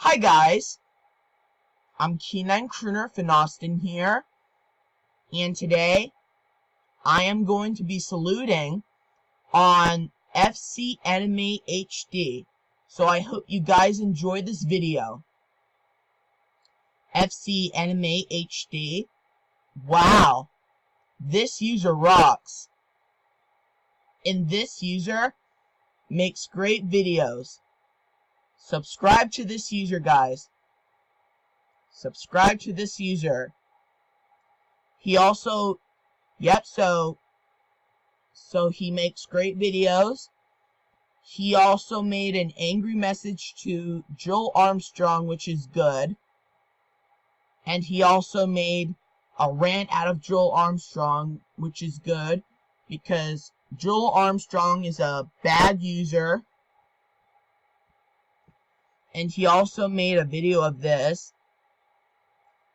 Hi guys, I'm K9 Crooner from Austin here, and today I am going to be saluting on FCAnimateHD. So I hope you guys enjoy this video. FCAnimateHD. Wow, this user rocks. And this user makes great videos. Subscribe to this user, guys. Subscribe to this user. He also, so he makes great videos. He also made an angry message to Joel Armstrong, which is good. And he also made a rant out of Joel Armstrong, which is good, because Joel Armstrong is a bad user. And he also made a video of this.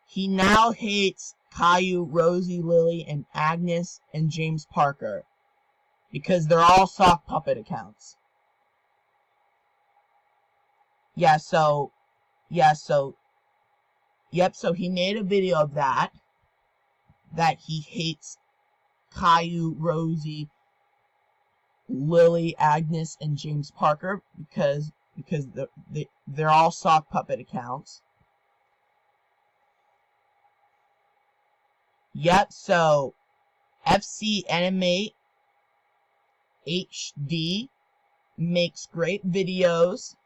He now hates Caillou, Rosie, Lily, and Agnes, and James Parker, because they're all sock puppet accounts. So he made a video of that he hates Caillou, Rosie, Lily, Agnes, and James Parker because they're all sock puppet accounts. So FCAnimateHD makes great videos.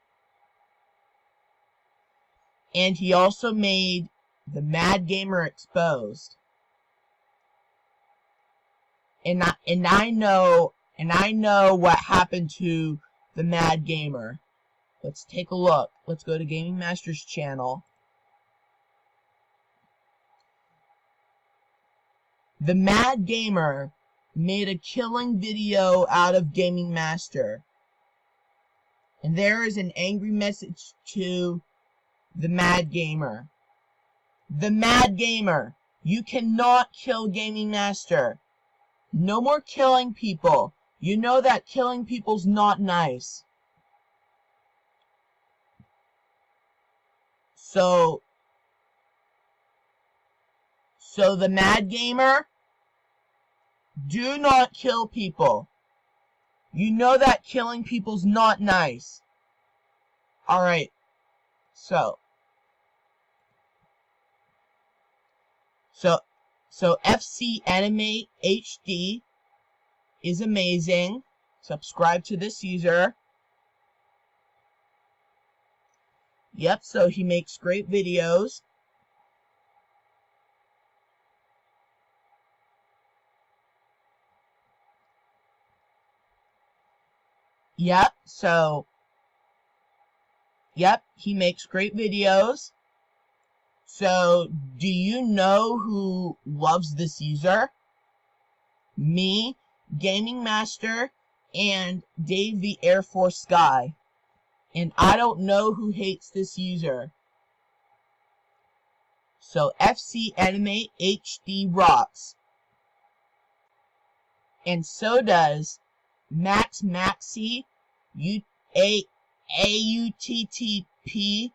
And he also made the Mad Gamer Exposed. And I know what happened to the Mad Gamer. Let's take a look. Let's go to GamingMaster's channel. The Mad Gamer made a killing video out of GamingMaster. And there is an angry message to the Mad Gamer. The Mad Gamer, you cannot kill GamingMaster. No more killing people. You know that killing people's not nice. So the Mad Gamer, do not kill people. You know that killing people's not nice. Alright, so FCAnimateHD is amazing. Subscribe to this user. So he makes great videos. He makes great videos. So, do you know who loves this user? Me, GamingMaster, and Dave the Air Force Guy. And I don't know who hates this user. So, FCAnimateHD rocks. And so does Max Maxi, AUTTP,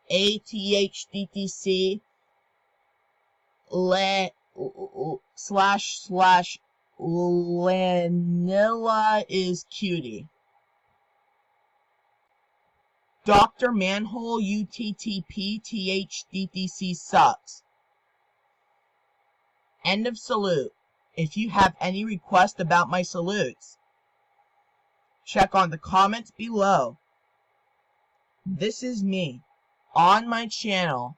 ATHDTC, / Lanilla is cutie. Dr. Manhole, UTTP, THDTC sucks. End of salute. If you have any request about my salutes, check on the comments below. This is me on my channel.